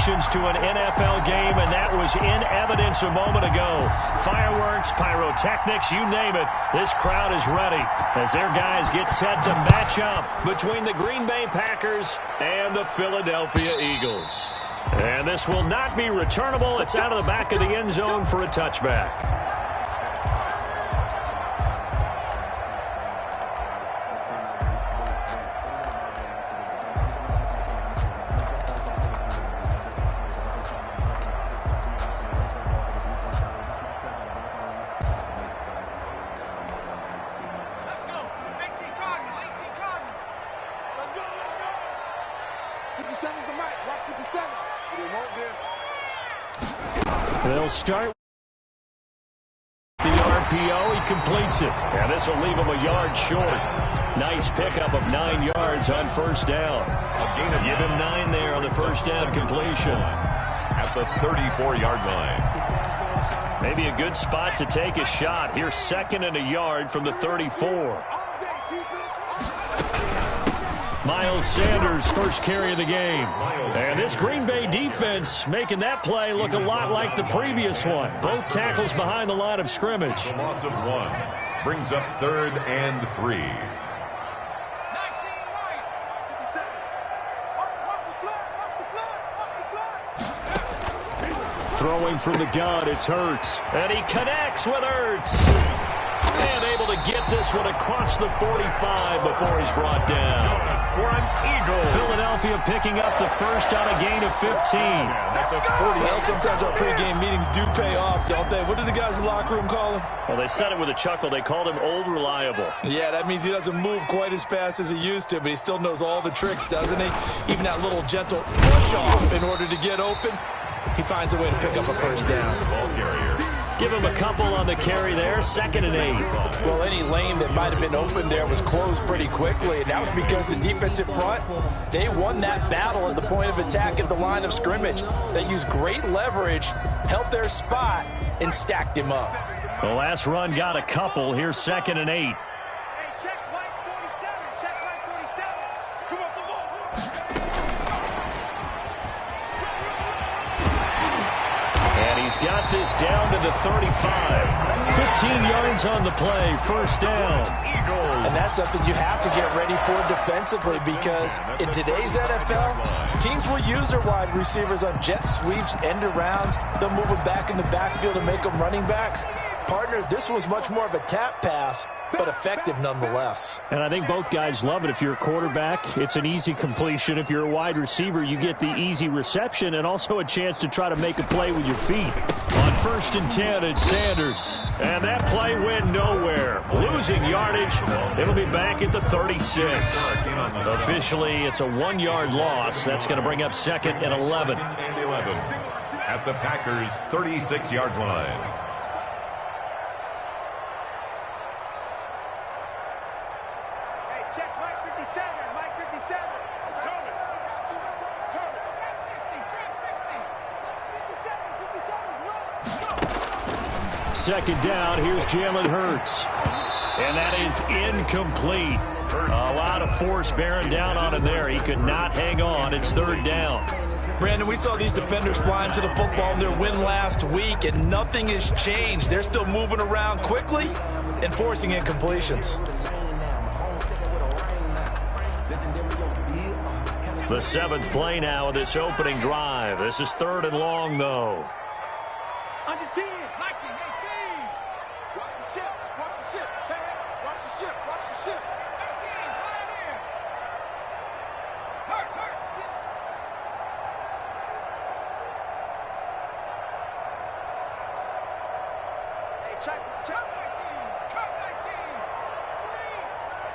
connections to an NFL game, and that was in evidence a moment ago. Fireworks, pyrotechnics, you name it. This crowd is ready as their guys get set to match up between the Green Bay Packers and the Philadelphia Eagles. And this will not be returnable. It's out of the back of the end zone for a touchback. They'll start the RPO. He completes it. And this will leave him a yard short. Nice pickup of 9 yards on first down. Give him 9 there on the first down completion. At the 34-yard line. Maybe a good spot to take a shot. Here's 2nd and a yard from the 34. Miles Sanders, first carry of the game. And this Green Bay defense making that play look a lot like the previous one. Both tackles behind the line of scrimmage. The loss of 1 brings up 3rd and 3. Throwing from the gun, it's Hurts. And he connects with Hurts. And able to get this one across the 45 before he's brought down. For an Eagle. Philadelphia picking up the first on a gain of 15. That's a 40. Well, sometimes our pregame meetings do pay off, don't they? What do the guys in the locker room call him? Well, they said it with a chuckle. They called him Old Reliable. Yeah, that means he doesn't move quite as fast as he used to, but he still knows all the tricks, doesn't he? Even that little gentle push-off in order to get open. He finds a way to pick up a first down. Ball carrier. Give him a couple on the carry there. 2nd and 8. Well, any lane that might have been open there was closed pretty quickly, and that was because the defensive front, they won that battle at the point of attack at the line of scrimmage. They used great leverage, held their spot, and stacked him up. The last run got a couple. Here's 2nd and 8. Got this down to the 35. 15 yards on the play. First down. And that's something you have to get ready for defensively, because in today's NFL, teams will use their wide receivers on jet sweeps, end arounds. They'll move them back in the backfield and make them running backs. Partners, this was much more of a tap pass, but effective nonetheless. And I think both guys love it. If you're a quarterback, it's an easy completion. If you're a wide receiver, you get the easy reception and also a chance to try to make a play with your feet. On 1st and 10, it's Sanders. And that play went nowhere. Losing yardage. It'll be back at the 36. Officially, it's a 1-yard loss. That's going to bring up 2nd and 11. At the Packers' 36-yard line. Second down, here's Jalen Hurts. And that is incomplete. A lot of force bearing down on him there. He could not hang on. It's 3rd down. Brandon, we saw these defenders flying to the football in their win last week, and nothing has changed. They're still moving around quickly and forcing incompletions. The 7th play now of this opening drive. This is 3rd and long, though. Under 10, Mikey, 18. Watch the ship, watch the ship. Hey, watch the ship, watch the ship. 18, Pioneer. Hurt. Hey, check. 19, cut 19. Breathe.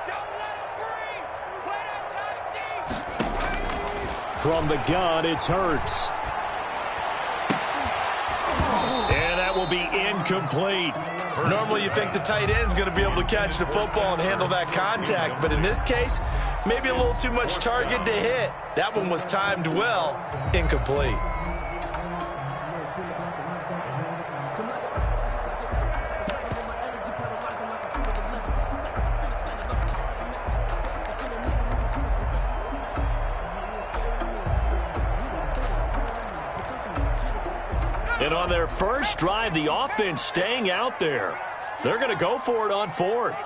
Don't let him breathe. Play that tight deep. From the gun, it's Hurts. And that will be incomplete. Normally you think the tight end's going to be able to catch the football and handle that contact, but in this case, maybe a little too much target to hit. That one was timed well, incomplete. And on their first drive, the offense staying out there. They're going to go for it on fourth.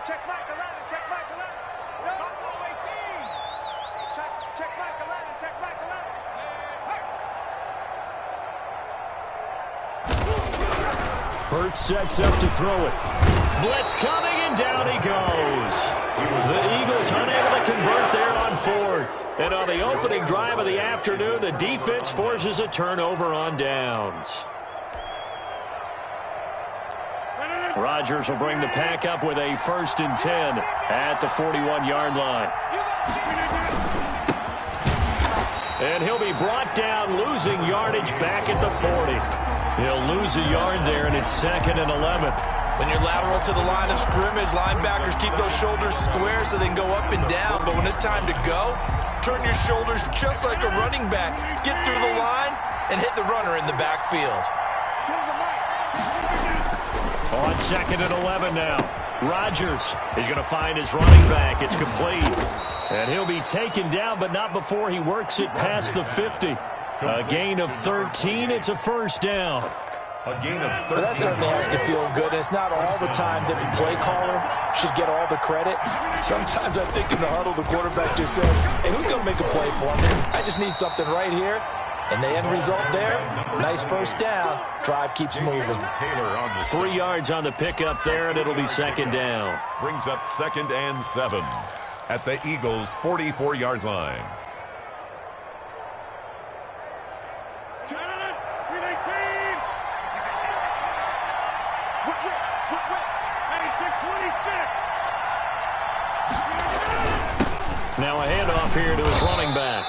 Check Mike 11, check Mike 11. Don't go 18. Check Mike 11, check Mike 11. Burt sets up to throw it. Blitz coming, and down he goes. The Eagles unable to convert there on fourth. And on the opening drive of the afternoon, the defense forces a turnover on downs. Rodgers will bring the pack up with a 1st and 10 at the 41-yard line. And he'll be brought down, losing yardage back at the 40. He'll lose a yard there, and it's 2nd and 11. When you're lateral to the line of scrimmage, linebackers keep those shoulders square so they can go up and down. But when it's time to go, turn your shoulders just like a running back. Get through the line and hit the runner in the backfield. On 2nd and 11 now. Rodgers is going to find his running back. It's complete. And he'll be taken down, but not before he works it past the 50. A gain of 13. It's a 1st down. A gain of 13. Well, that certainly has to feel good. And it's not all the time that the play caller should get all the credit. Sometimes I think in the huddle, the quarterback just says, hey, who's going to make a play for me? I just need something right here. And the end result there, nice 1st down. Drive keeps moving. 3 yards on the pickup there, and it'll be 2nd down. Brings up 2nd and 7 at the Eagles' 44-yard line. Now a handoff here to his running back.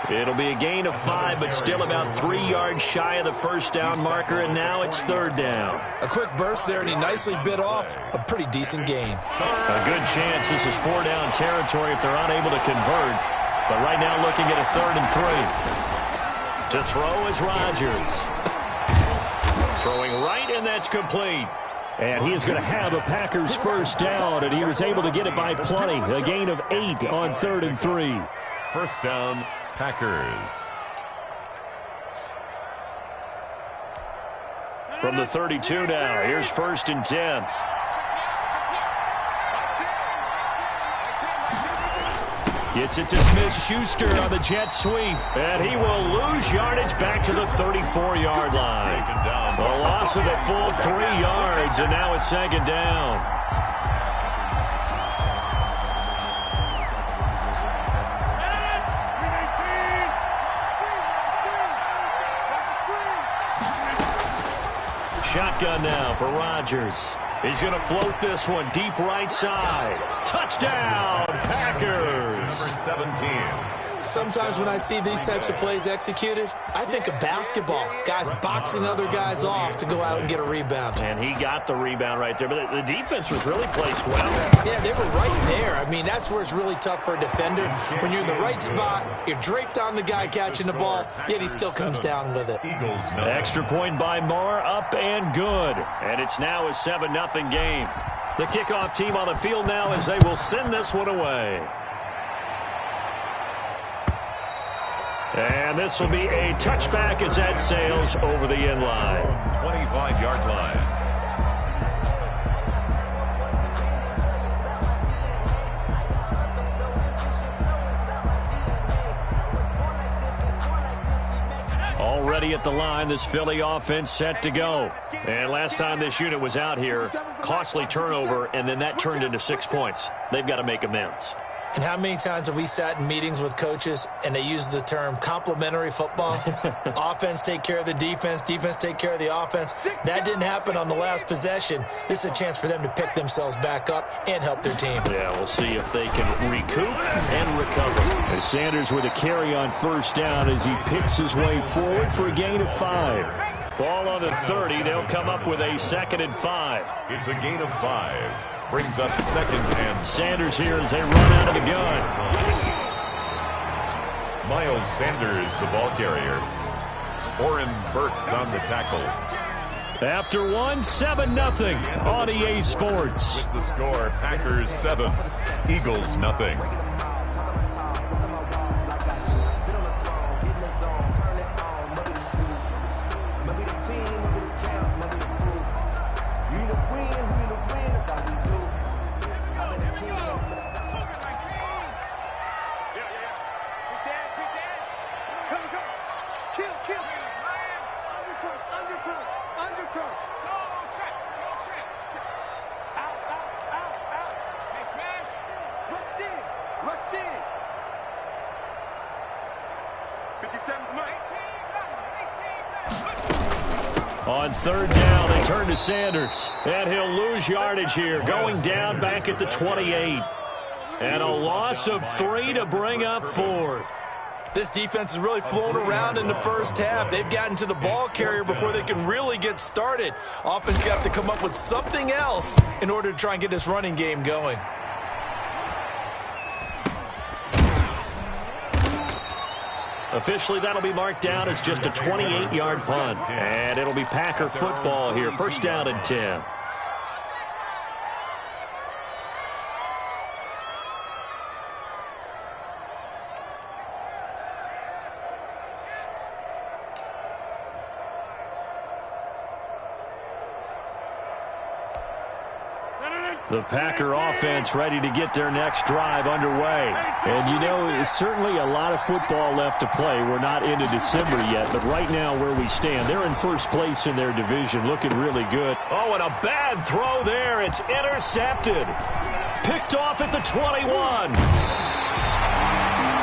It'll be a gain of 5, but still about 3 yards shy of the 1st down marker, and now it's 3rd down. A quick burst there, and he nicely bit off a pretty decent gain. A good chance this is 4-down territory if they're unable to convert. But right now looking at a 3rd and 3. To throw is Rodgers. Throwing right, and that's complete. And he is going to have a Packers 1st down, and he was able to get it by plenty. A gain of 8 on 3rd and 3. 1st down, Packers. From the 32 now, here's 1st and 10. Gets it to Smith-Schuster on the jet sweep, and he will lose yardage back to the 34-yard line. A loss of a full 3 yards, and now it's 2nd down. Shotgun now for Rodgers. He's going to float this one deep right side. Touchdown, Packers. Number 17. Sometimes when I see these types of plays executed, I think of basketball. Guys boxing other guys off to go out and get a rebound. And he got the rebound right there. But the defense was really placed well. Yeah, they were right there. I mean, that's where it's really tough for a defender. When you're in the right spot, you're draped on the guy catching the ball, yet he still comes down with it. Extra point by Moore, up and good. And it's now a 7-0 game. The kickoff team on the field now as they will send this one away. And this will be a touchback as that sails over the end line. 25-yard line. Already at the line, this Philly offense set to go. And last time this unit was out here, costly turnover, and then that turned into 6 points. They've got to make amends. And how many times have we sat in meetings with coaches and they use the term complementary football? Offense take care of the defense, defense take care of the offense. That didn't happen on the last possession. This is a chance for them to pick themselves back up and help their team. Yeah, we'll see if they can recoup and recover. As Sanders with a carry on 1st down as he picks his way forward for a gain of 5. Ball on the 30. They'll come up with a 2nd and 5. It's a gain of 5. Brings up 2nd and Sanders here as they run out of the gun. Miles Sanders, the ball carrier. Oren Burks on the tackle. After one, 7-0 on EA Sports. With the score, Packers 7, Eagles nothing. kill. Undercross. No, check. Out. Hey, smash. Rush in. 57's mine. 18. On third down, they turn to Sanders. And he'll lose yardage here, going down back at the 28. And a loss of 3 to bring up fourth. This defense has really flown around in the first half. They've gotten to the ball carrier before they can really get started. Offense got to come up with something else in order to try and get this running game going. Officially, that'll be marked down as just a 28-yard punt. And it'll be Packer football here. First down and 10. The Packer offense ready to get their next drive underway. And, you know, it's certainly a lot of football left to play. We're not into December yet, but right now where we stand, they're in first place in their division, looking really good. Oh, and a bad throw there. It's intercepted. Picked off at the 21.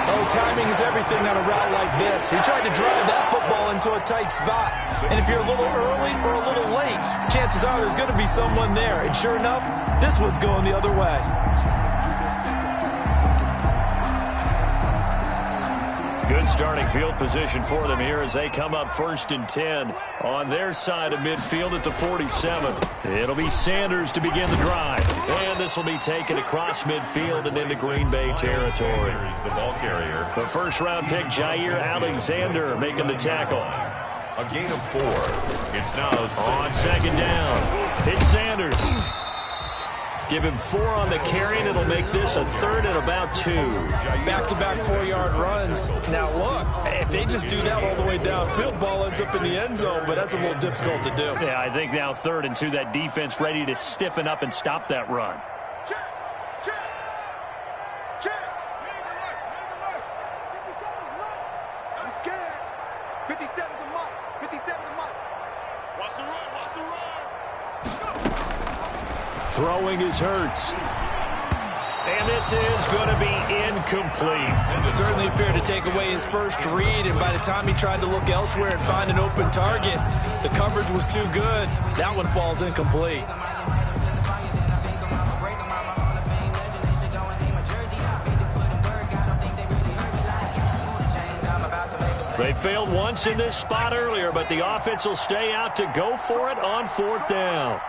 Oh, timing is everything on a route like this. He tried to drive that football into a tight spot. And if you're a little early or a little late, chances are there's going to be someone there. And sure enough, this one's going the other way. Good starting field position for them here as they come up first and 10 on their side of midfield at the 47. It'll be Sanders to begin the drive. And this will be taken across midfield and into Green Bay territory. The ball carrier. The first-round pick, Jair Alexander, making the tackle. A gain of 4. It's now on second down. It's Sanders. Give him 4 on the carry, and it'll make this a third and about 2. Back-to-back 4-yard runs. Now, look, if they just do that all the way downfield, ball ends up in the end zone, but that's a little difficult to do. Yeah, I think now 3rd and 2, that defense ready to stiffen up and stop that run. Check. 57's mine. I'm scared. 57's a mark. 57's a mark. Watch the run. Throwing is Hurts. And this is going to be incomplete. Certainly appeared to take away his first read, and by the time he tried to look elsewhere and find an open target, the coverage was too good. That one falls incomplete. They failed once in this spot earlier, but the offense will stay out to go for it on 4th down.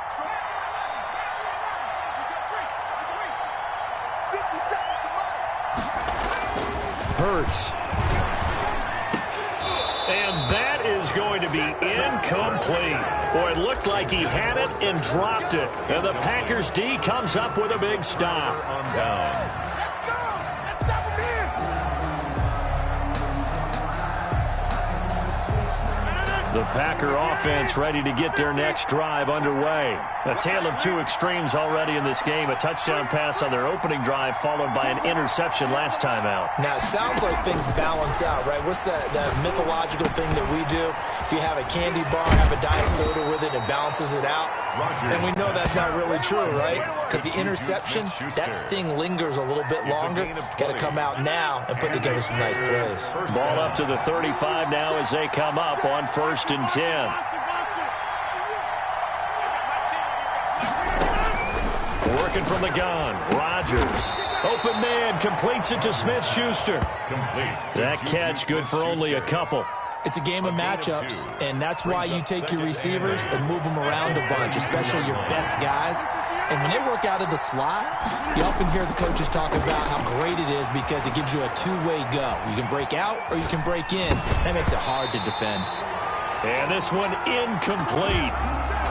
Hurts. And that is going to be incomplete. Boy, it looked like he had it and dropped it. And the Packers D comes up with a big stop. On down. The Packer offense ready to get their next drive underway. A tale of 2 extremes already in this game. A touchdown pass on their opening drive followed by an interception last time out. Now, it sounds like things balance out, right? What's that mythological thing that we do? If you have a candy bar, have a diet soda with it, it balances it out. And we know that's not really true, right? Because the interception, that sting lingers a little bit longer. Got to come out now and put together some nice plays. Ball up to the 35 now as they come up on 1st and 10. Working from the gun, Rodgers. Open man, completes it to Smith-Schuster. That catch good for only a couple. It's a game of matchups, and that's why you take your receivers and move them around a bunch, especially your best guys. And when they work out of the slot, you often hear the coaches talk about how great it is because it gives you a two-way go. You can break out or you can break in. That makes it hard to defend. And this one incomplete.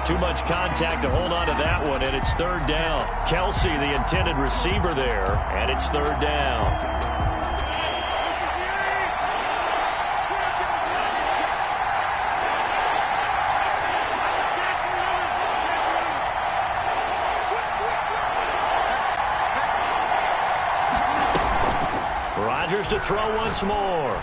Too much contact to hold on to that one, and it's 3rd down. Kelsey, the intended receiver there, and it's 3rd down. Rodgers to throw once more.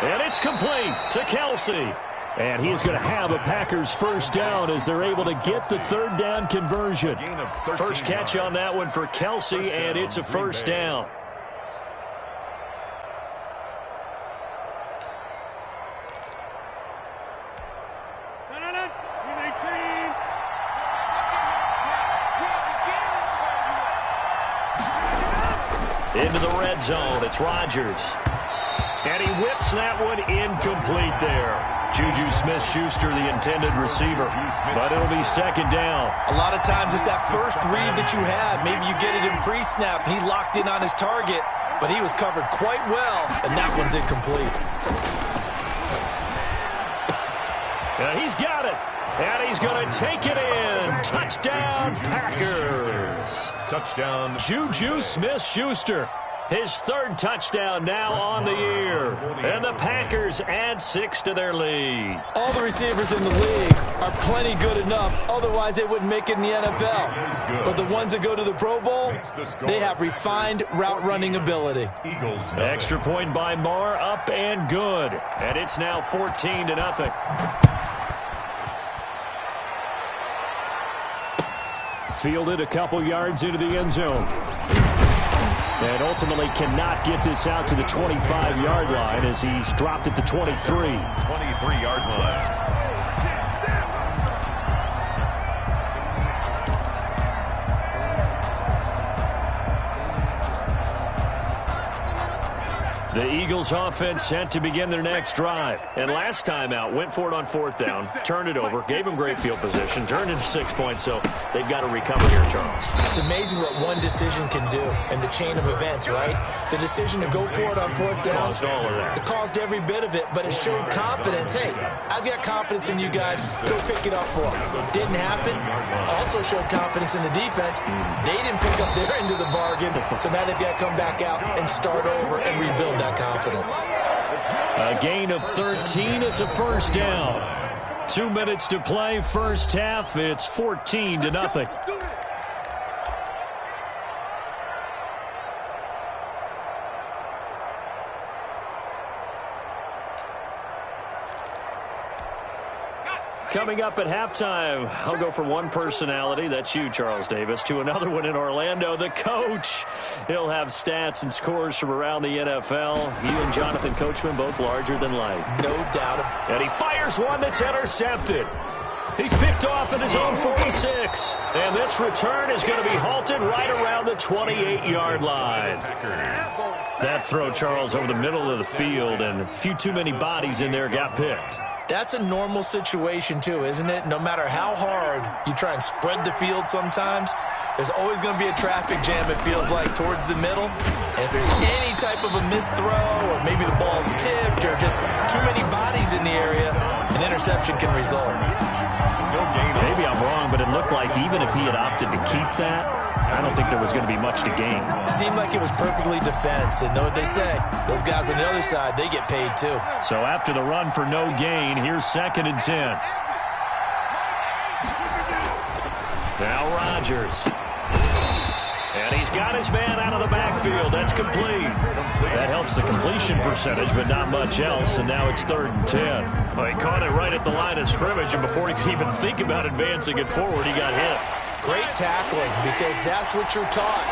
And it's complete to Kelsey. And he is going to have a Packers first down as they're able to get the third down conversion. First catch on that one for Kelsey, and it's a first down. Into the red zone, it's Rodgers. And he whips that one incomplete there. Juju Smith-Schuster, the intended receiver. But it'll be second down. A lot of times it's that first read that you have. Maybe you get it in pre-snap, and he locked in on his target, but he was covered quite well, and that one's incomplete. And he's got it. And he's going to take it in. Touchdown, Packers. Touchdown. Juju Smith-Schuster. His third touchdown now on the year. And the Packers add 6 to their lead. All the receivers in the league are plenty good enough. Otherwise, they wouldn't make it in the NFL. But the ones that go to the Pro Bowl, they have refined route running ability. Extra point by Marr, up and good. And it's now 14-0. Fielded a couple yards into the end zone. And ultimately cannot get this out to the 25-yard line as he's dropped at the 23. 23-yard line. The Eagles offense set to begin their next drive. And last time out, went for it on fourth down, turned it over, gave them great field position, turned into 6 points, so they've got to recover here, Charles. It's amazing what one decision can do in the chain of events, right? The decision to go for it on fourth down. Caused all of that. It caused every bit of it, but it showed confidence. Hey, I've got confidence in you guys. Go pick it up for them. Didn't happen. Also showed confidence in the defense. They didn't pick up their end of the bargain, so now they've got to come back out and start over and rebuild that confidence. A gain of 13. It's a first down. 2 minutes to play. First half. It's 14-0. Coming up at halftime, I'll go from one personality, that's you, Charles Davis, to another one in Orlando, the coach. He'll have stats and scores from around the NFL. He and Jonathan Coachman both larger than life. No doubt. And he fires one that's intercepted. He's picked off at his own 46. And this return is going to be halted right around the 28-yard line. That throw, Charles, over the middle of the field, and a few too many bodies in there got picked. That's a normal situation, too, isn't it? No matter how hard you try and spread the field sometimes, there's always going to be a traffic jam, it feels like, towards the middle. And if there's any type of a missed throw or maybe the ball's tipped or just too many bodies in the area, an interception can result. Maybe I'm wrong, but it looked like even if he had opted to keep that, I don't think there was going to be much to gain. Seemed like it was perfectly defense, and know what they say. Those guys on the other side, they get paid too. So after the run for no gain, here's 2nd and 10. Now Rodgers. And he's got his man out of the backfield. That's complete. That helps the completion percentage, but not much else, and now it's 3rd and 10. Well, he caught it right at the line of scrimmage, and before he could even think about advancing it forward, he got hit. Great tackling, because that's what you're taught.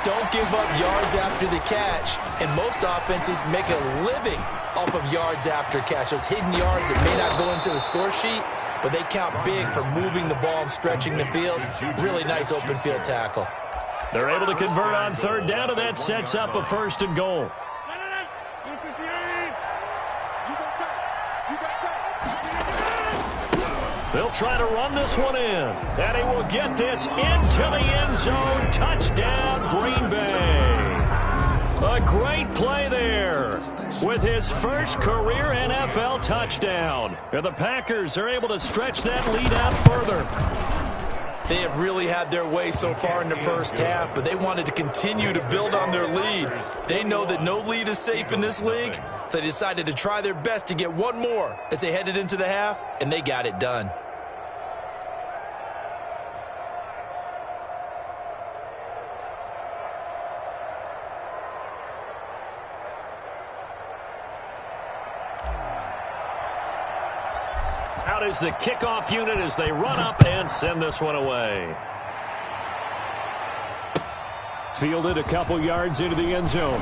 Don't give up yards after the catch. And most offenses make a living off of yards after catch. Those hidden yards that may not go into the score sheet, but they count big for moving the ball and stretching the field. Really nice open field tackle. They're able to convert on 3rd down, and that sets up a 1st and goal. They'll try to run this one in, and he will get this into the end zone. Touchdown, Green Bay. A great play there with his first career NFL touchdown. And the Packers are able to stretch that lead out further. They have really had their way so far in the first half, but they wanted to continue to build on their lead. They know that no lead is safe in this league, so they decided to try their best to get one more as they headed into the half, and they got it done. Out is the kickoff unit as they run up and send this one away. Fielded a couple yards into the end zone.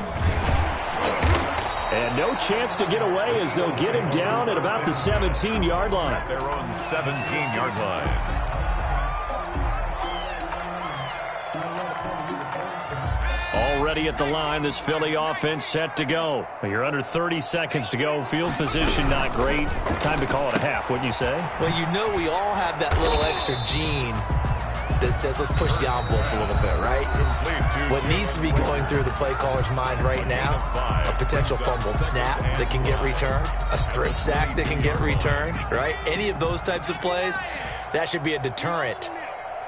And no chance to get away as they'll get him down at about the 17-yard line. At their own 17-yard line. Already at the line, this Philly offense set to go. You're under 30 seconds to go. Field position not great. Time to call it a half, wouldn't you say? Well, you know we all have that little extra gene that says let's push the envelope a little bit, right? What needs to be going through the play caller's mind right now, a potential fumbled snap that can get returned, a strip sack that can get returned, right? Any of those types of plays, that should be a deterrent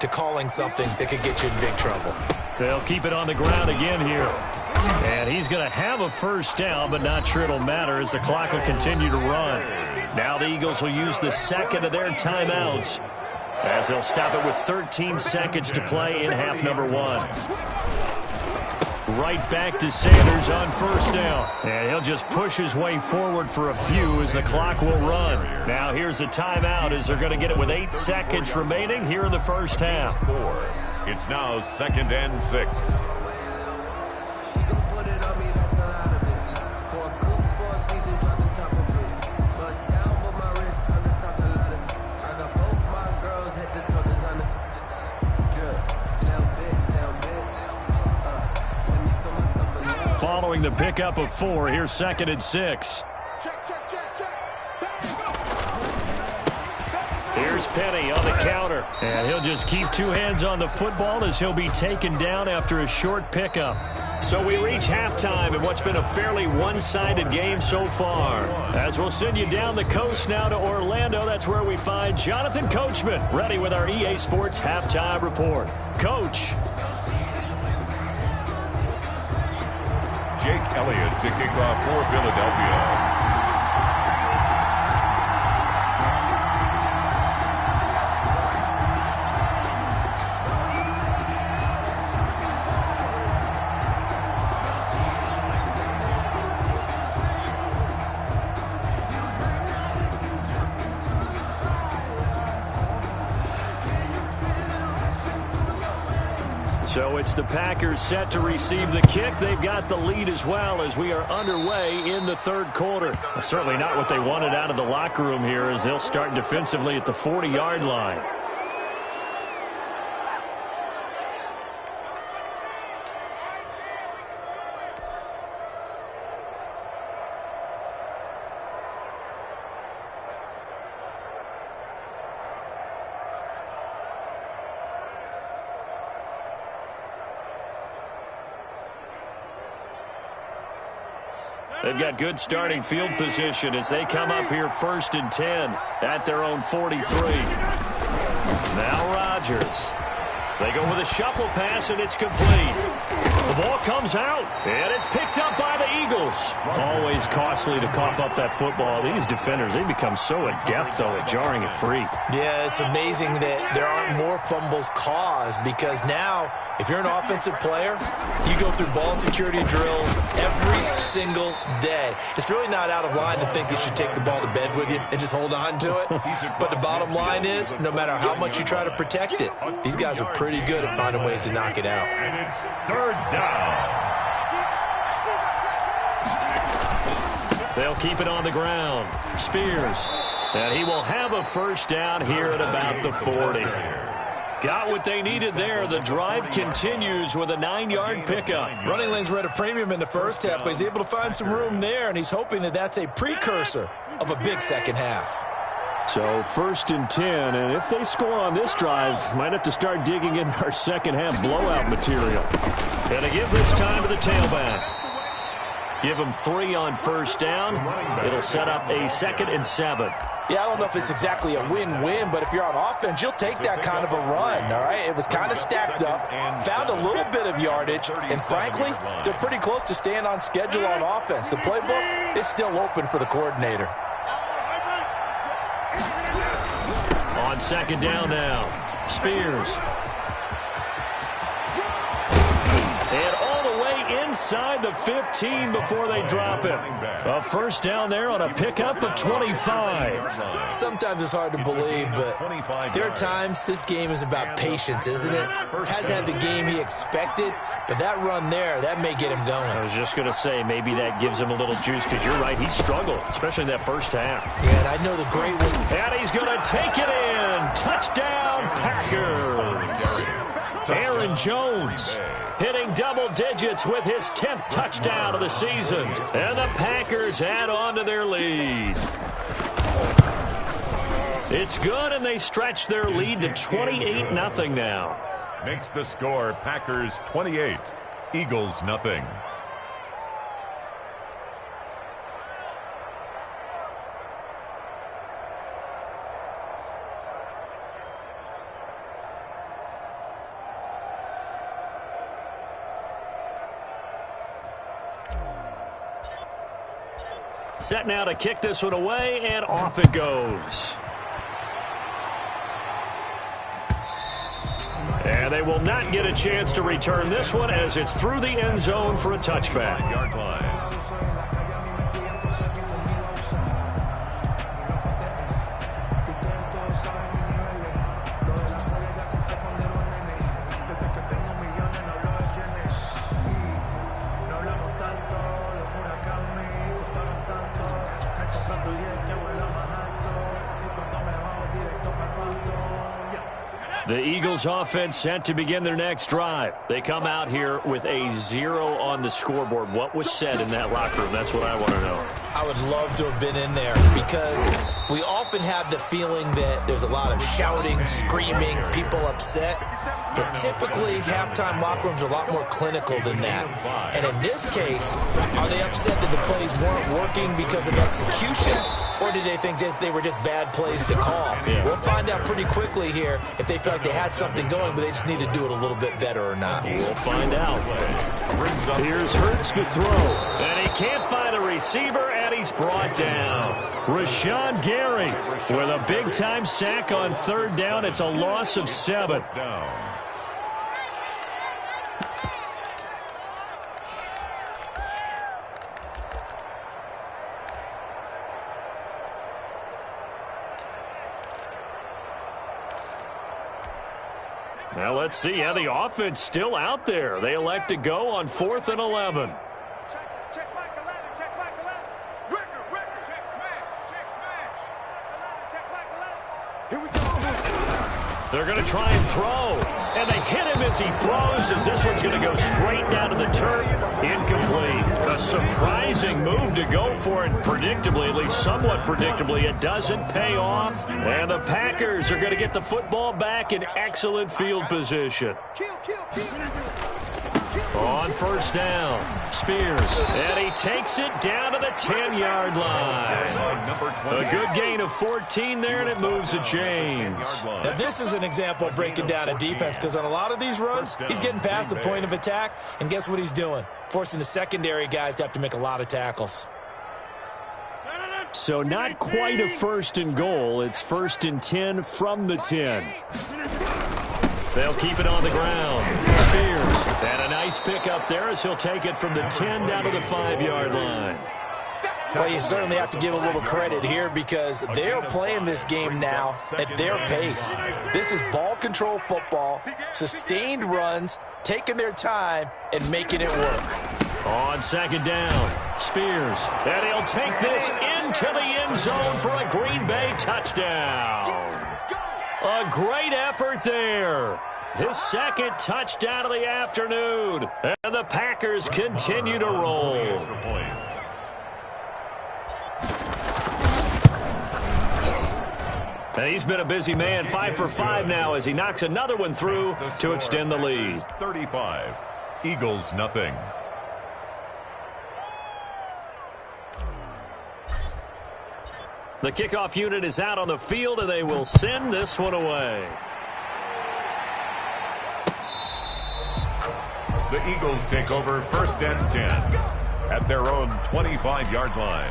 to calling something that could get you in big trouble. They'll keep it on the ground again here. And he's going to have a first down, but not sure it'll matter as the clock will continue to run. Now the Eagles will use the second of their timeouts as they'll stop it with 13 seconds to play in half number one. Right back to Sanders on first down. And he'll just push his way forward for a few as the clock will run. Now here's a timeout as they're going to get it with 8 seconds remaining here in the first half. It's now 2nd and 6. Following the pickup of 4, here's 2nd and 6. Here's Penny on the counter. And he'll just keep 2 hands on the football as he'll be taken down after a short pickup. So we reach halftime in what's been a fairly one-sided game so far. As we'll send you down the coast now to Orlando, that's where we find Jonathan Coachman, ready with our EA Sports Halftime Report. Coach. Jake Elliott to kick off for Philadelphia. So it's the Packers set to receive the kick. They've got the lead as well as we are underway in the third quarter. Well, certainly not what they wanted out of the locker room here as they'll start defensively at the 40-yard line. They've got good starting field position as they come up here 1st and 10 at their own 43. Now Rodgers. They go with a shuffle pass, and it's complete. The ball comes out, and it's picked up by the Eagles. Always costly to cough up that football. These defenders, they become so adept, though, at jarring it free. Yeah, it's amazing that there aren't more fumbles caused because now, if you're an offensive player, you go through ball security drills every single day. It's really not out of line to think you should take the ball to bed with you and just hold on to it. But the bottom line is, no matter how much you try to protect it, these guys are pretty good at finding ways to knock it out. And it's 3rd down. They'll keep it on the ground. Spears. And he will have a first down here at about the 40. Got what they needed there. The drive continues with a 9-yard pickup. Running lanes were at a premium in the first half, but he's able to find some room there, and he's hoping that that's a precursor of a big second half. So 1st and 10, and if they score on this drive, might have to start digging in our second half blowout material. And to give this time to the tailback. Give him 3 on first down. It'll set up a 2nd and 7. Yeah, I don't know if it's exactly a win-win, but if you're on offense, you'll take that kind of a run, all right? It was kind of stacked up, found a little bit of yardage, and frankly, they're pretty close to staying on schedule on offense. The playbook is still open for the coordinator. On 2nd down now, Spears. And all the way inside. inside the 15 before they drop it. A first down there on a pickup of 25. Sometimes it's hard to believe, but there are times this game is about patience, isn't it? Hasn't had the game he expected, but that run there, that may get him going. I was just going to say, maybe that gives him a little juice, because you're right, he struggled, especially in that first half. Yeah, and I know the great one. And he's going to take it in. Touchdown, Packers. Aaron Jones hitting double digits with his 10th touchdown of the season. And the Packers add on to their lead. It's good, and they stretch their lead to 28-0 now. Makes the score Packers 28, Eagles nothing. Set now to kick this one away, and off it goes. And they will not get a chance to return this one as it's through the end zone for a touchback. Yard line. The Eagles offense set to begin their next drive. They come out here with a 0 on the scoreboard. What was said in that locker room? That's what I want to know. I would love to have been in there because we often have the feeling that there's a lot of shouting, screaming, people upset. But typically, halftime locker rooms are a lot more clinical than that. And in this case, are they upset that the plays weren't working because of execution? Or did they think they were just bad plays to call? Yeah. We'll find out pretty quickly here if they feel like they had something going, but they just need to do it a little bit better or not. We'll find out. Here's Hurts to throw. And he can't find a receiver, and he's brought down. Rashawn Gary with a big-time sack on third down. It's a loss of 7. Now let's see how the offense still out there. They elect to go on 4th and 11. Check like 11, check like 11. Ricker, check smash, check like 11. Here we go. They're going to try and throw. And they hit him as he throws, as this one's going to go straight down to the turf. Incomplete. A surprising move to go for it predictably, at least somewhat predictably. It doesn't pay off. And the Packers are going to get the football back in excellent field position. Kill. On first down, Spears, and he takes it down to the 10-yard line. A good gain of 14 there, and it moves the chains. Now, this is an example of breaking down a defense because on a lot of these runs, he's getting past the point of attack, and guess what he's doing? Forcing the secondary guys to have to make a lot of tackles. So not quite a 1st and goal. It's 1st and 10 from the 10. They'll keep it on the ground. Spears, and a nice pick up there as he'll take it from the 10 down to the 5-yard line. Well, you certainly have to give a little credit here because they're playing this game now at their pace. This is ball control football, sustained runs, taking their time, and making it work. On 2nd down, Spears, and he'll take this into the end zone for a Green Bay touchdown. A great effort there. His 2nd touchdown of the afternoon. And the Packers continue to roll. And he's been a busy man, 5 for 5 now as he knocks another one through to extend the lead. 35, Eagles nothing. The kickoff unit is out on the field, and they will send this one away. The Eagles take over 1st and 10 at their own 25-yard line.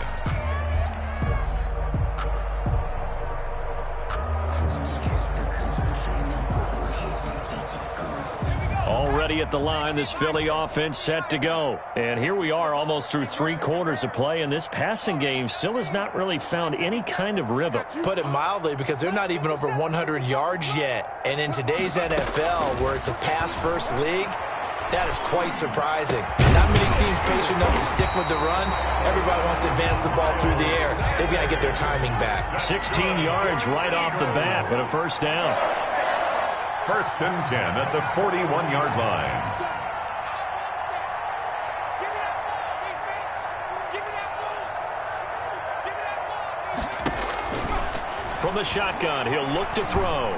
Already ready at the line. This Philly offense set to go. And here we are almost through 3 quarters of play, and this passing game still has not really found any kind of rhythm. Put it mildly, because they're not even over 100 yards yet. And in today's NFL, where it's a pass-first league, that is quite surprising. Not many teams patient enough to stick with the run. Everybody wants to advance the ball through the air. They've got to get their timing back. 16 yards right off the bat, but a first down. 1st and 10 at the 41-yard line. From the shotgun, he'll look to throw.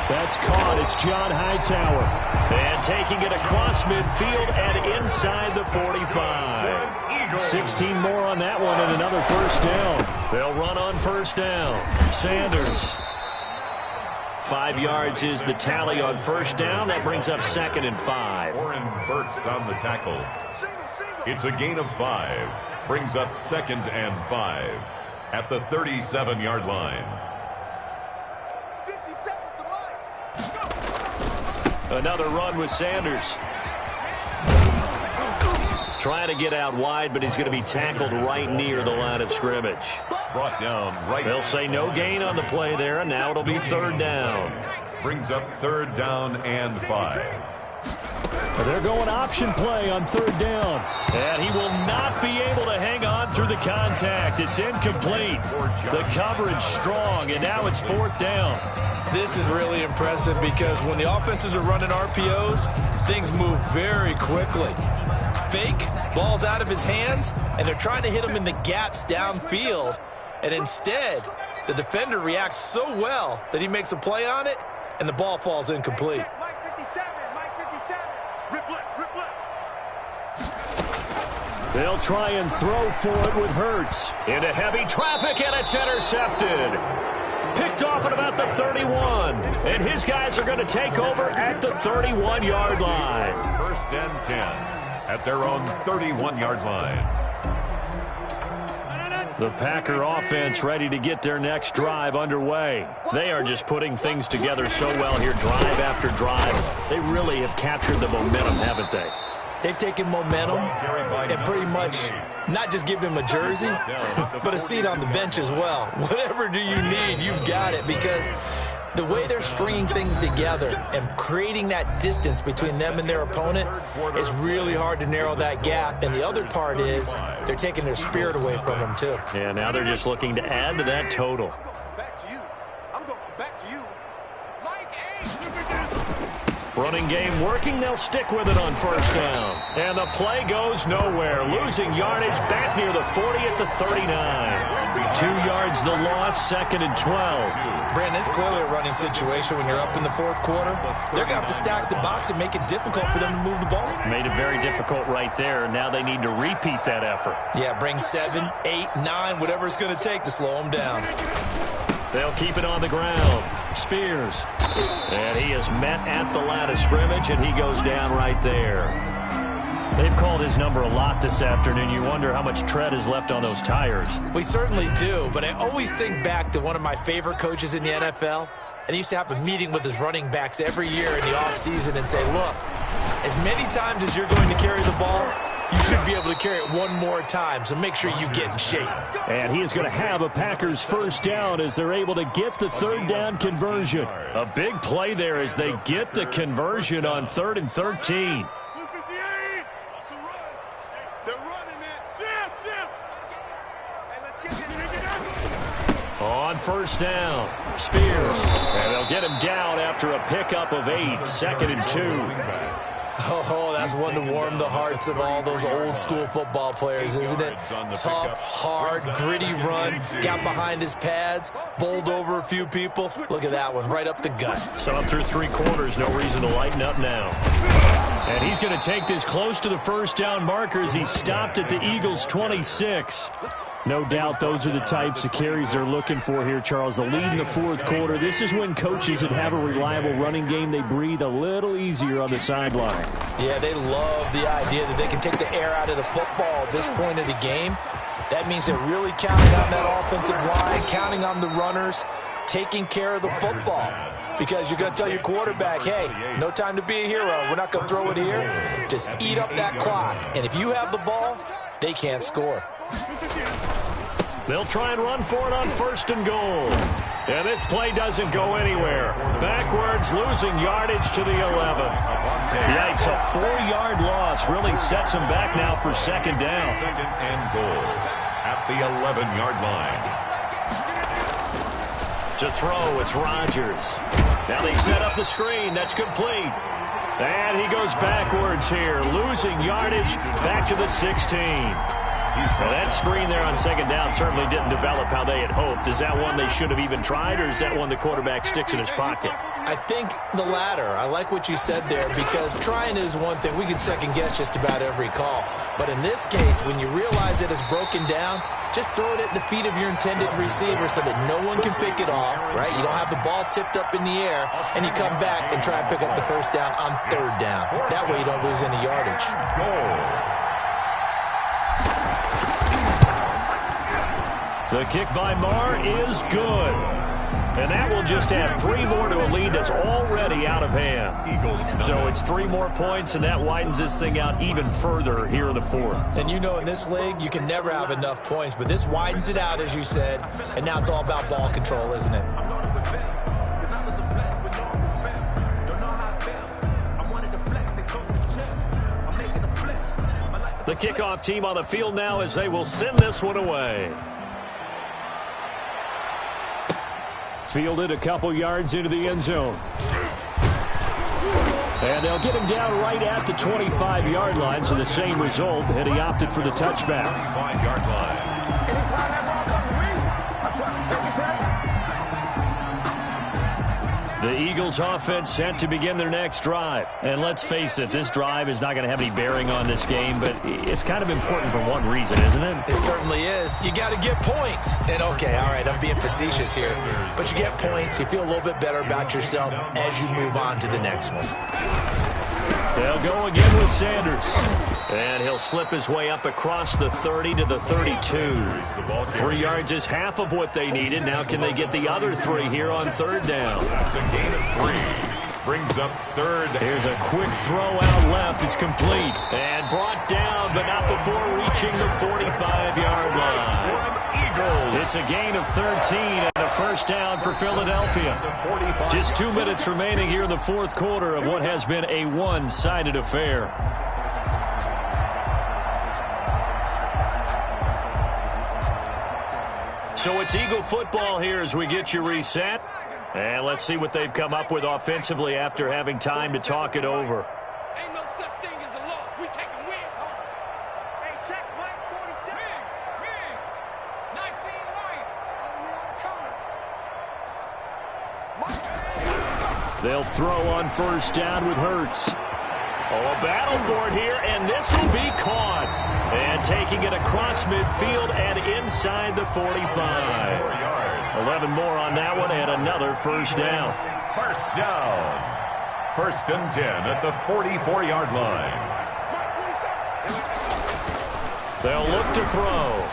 That's caught. It's John Hightower. And taking it across midfield and inside the 45. 16 more on that one and another first down. They'll run on first down. Sanders. 5 yards is the tally on first down. That brings up 2nd and 5. Warren Burks on the tackle. It's a gain of 5. Brings up 2nd and 5 at the 37-yard line. Another run with Sanders. Trying to get out wide, but he's going to be tackled right near the line of scrimmage. Brought down right. They'll say no gain on the play there, and now it'll be 3rd down. Brings up 3rd down and 5. They're going option play on 3rd down. And he will not be able to hang on through the contact. It's incomplete. The coverage strong, and now it's 4th down. This is really impressive, because when the offenses are running RPOs, things move very quickly. Fake, ball's out of his hands, and they're trying to hit him in the gaps downfield. And instead, the defender reacts so well that he makes a play on it, and the ball falls incomplete. Mike 57. Rip left. They'll try and throw for it with Hurts. Into heavy traffic, and it's intercepted. Picked off at about the 31. And his guys are going to take over at the 31-yard line. 1st and 10 at their own 31-yard line. The Packer offense ready to get their next drive underway. They are just putting things together so well here, drive after drive. They really have captured the momentum, haven't they? They've taken momentum and pretty much not just give him a jersey, but a seat on the bench as well. Whatever do you need, you've got it, because the way they're stringing things together and creating that distance between them and their opponent is really hard to narrow that gap. And the other part is they're taking their spirit away from them, too. Yeah, now they're just looking to add to that total. I'm going back to you. Mike A. Running game working. They'll stick with it on 1st down. And the play goes nowhere. Losing yardage back near the 40 at the 39. 2 yards the loss, 2nd and 12. Brandon, it's clearly a running situation when you're up in the 4th quarter. They're going to have to stack the box and make it difficult for them to move the ball. Made it very difficult right there. Now they need to repeat that effort. Yeah, bring 7, 8, 9, whatever it's going to take to slow them down. They'll keep it on the ground. Spears. And he is met at the line of scrimmage, and he goes down right there. They've called his number a lot this afternoon. You wonder how much tread is left on those tires. We certainly do, but I always think back to one of my favorite coaches in the NFL, and he used to have a meeting with his running backs every year in the offseason and say, look, as many times as you're going to carry the ball, you should be able to carry it one more time, so make sure you get in shape. And he is going to have a Packers 1st down as they're able to get the 3rd down conversion. A big play there as they get the conversion on 3rd and 13. On 1st down, Spears. And they'll get him down after a pickup of 8, 2nd and 2. Oh, that's one to warm the hearts of all those old school football players, isn't it? Tough, hard, gritty run, got behind his pads, bowled over a few people. Look at that one, right up the gut. So up through 3 quarters, no reason to lighten up now. And he's going to take this close to the 1st down marker as he stopped at the Eagles' 26. No doubt those are the types of carries they're looking for here, Charles. The lead in the 4th quarter. This is when coaches that have a reliable running game, they breathe a little easier on the sideline. Yeah, they love the idea that they can take the air out of the football at this point of the game. That means they're really counting on that offensive line, counting on the runners. taking care of the football. Because you're going to tell your quarterback, hey, no time to be a hero. We're not going to throw it here. Just eat up that clock. And if you have the ball, they can't score. They'll try and run for it on 1st and goal. And this play doesn't go anywhere. Backwards, losing yardage to the 11. Yikes, a 4-yard loss really sets them back now for 2nd down. 2nd and goal at the 11-yard line. To throw, it's Rodgers. Now they set up the screen. That's complete. And he goes backwards here, losing yardage back to the 16. Well, that screen there on 2nd down certainly didn't develop how they had hoped. Is that one they should have even tried, or is that one the quarterback sticks in his pocket? I think the latter. I like what you said there, because trying is one thing. We can second-guess just about every call. But in this case, when you realize it is broken down, just throw it at the feet of your intended receiver so that no one can pick it off, right? You don't have the ball tipped up in the air, and you come back and try and pick up the 1st down on 3rd down. That way you don't lose any yardage. Goal. The kick by Marr is good. And that will just add 3 more to a lead that's already out of hand. So it's 3 more points, and that widens this thing out even further here in the 4th. And you know, in this league, you can never have enough points, but this widens it out, as you said, and now it's all about ball control, isn't it? The kickoff team on the field now as they will send this one away. Fielded a couple yards into the end zone. And they'll get him down right at the 25-yard line, so the same result, and he opted for the touchback. 25-yard line. The Eagles offense set to begin their next drive. And let's face it, this drive is not going to have any bearing on this game, but it's kind of important for one reason, isn't it? It certainly is. You got to get points. And okay, all right, I'm being facetious here, but you get points, you feel a little bit better about yourself as you move on to the next one. They'll go again with Sanders. And he'll slip his way up across the 30 to the 32. 3 yards is half of what they needed. Now can they get the other 3 here on 3rd down? That's a gain of 3. Brings up 3rd. Here's a quick throw out left. It's complete. And brought down, but not before reaching the 45-yard line. It's a gain of 13 and a 1st down for Philadelphia. Just 2 minutes remaining here in the 4th quarter of what has been a one-sided affair. So it's Eagle football here as we get you reset. And let's see what they've come up with offensively after having time to talk it over. Ain't no such thing as a loss. We taking wins home. Hey, check Mike 47. Wings. 19 light. Oh, yeah, I'm coming. They'll throw on 1st down with Hurts. Oh, a battle for it here, and this will be caught. And taking it across midfield and inside the 45. 11 more on that one, and another 1st down. 1st down. 1st and 10 at the 44-yard line. They'll look to throw.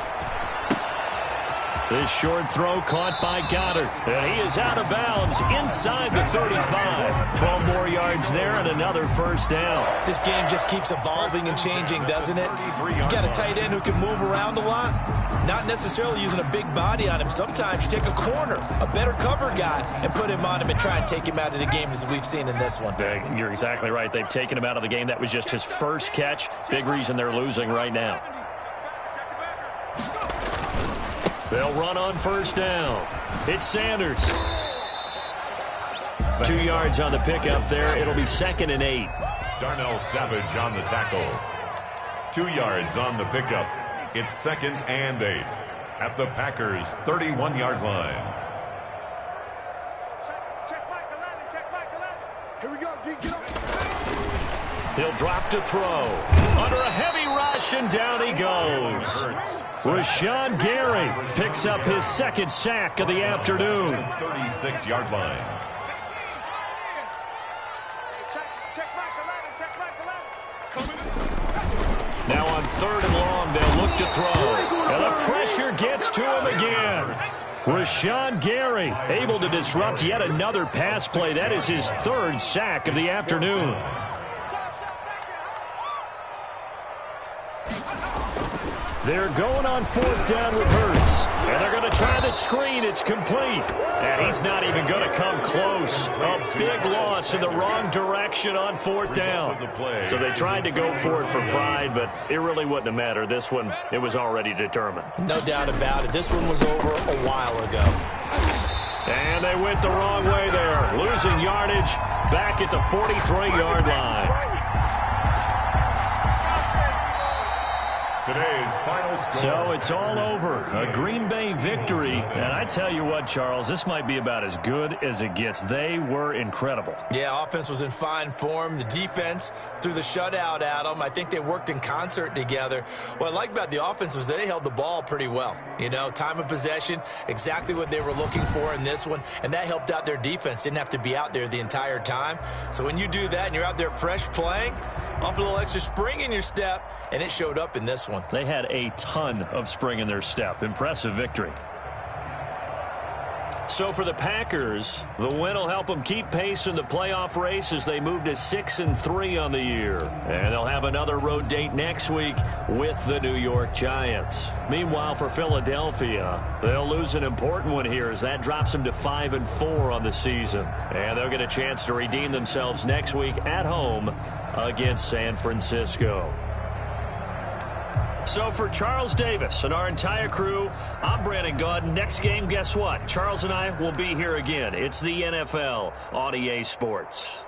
This short throw caught by Goddard. And he is out of bounds inside the 35. 12 more yards there and another 1st down. This game just keeps evolving and changing, doesn't it? You got a tight end who can move around a lot. Not necessarily using a big body on him. Sometimes you take a corner, a better cover guy, and put him on him and try and take him out of the game as we've seen in this one. You're exactly right. They've taken him out of the game. That was just his 1st catch. Big reason they're losing right now. They'll run on 1st down. It's Sanders. 2 yards on the pickup there. It'll be 2nd and 8. Darnell Savage on the tackle. 2 yards on the pickup. It's 2nd and 8 at the Packers' 31-yard line. Check Mike 11. Check Mike 11. Here we go, D. Get up. He'll drop to throw. Under a heavy rush, and down he goes. Rashawn Gary picks up his 2nd sack of the afternoon. 36-yard line. Check Mike 11. Check Mike 11. Now on 3rd and long, they'll look to throw. And the pressure gets to him again. Rashawn Gary able to disrupt yet another pass play. That is his third sack of the afternoon. They're going on fourth down with Hurts. And they're going to try the screen. It's complete. And he's not even going to come close. A big loss in the wrong direction on fourth down. So they tried to go for it for pride, but it really wouldn't have mattered. This one, it was already determined. No doubt about it. This one was over a while ago. And they went the wrong way there. Losing yardage back at the 43-yard line. Today's final score. So it's all over. A Green Bay victory. And I tell you what, Charles, this might be about as good as it gets. They were incredible. Yeah, offense was in fine form. The defense threw the shutout at them. I think they worked in concert together. What I like about the offense was they held the ball pretty well. You know, time of possession, exactly what they were looking for in this one. And that helped out their defense. Didn't have to be out there the entire time. So when you do that and you're out there fresh playing, off a little extra spring in your step, and it showed up in this one. They had a ton of spring in their step. Impressive victory. So for the Packers, the win will help them keep pace in the playoff race as they move to 6-3 on the year. And they'll have another road date next week with the New York Giants. Meanwhile, for Philadelphia, they'll lose an important one here as that drops them to 5-4 on the season. And they'll get a chance to redeem themselves next week at home against San Francisco. So for Charles Davis and our entire crew, I'm Brandon Gaudin. Next game, guess what? Charles and I will be here again. It's the NFL on EA Sports.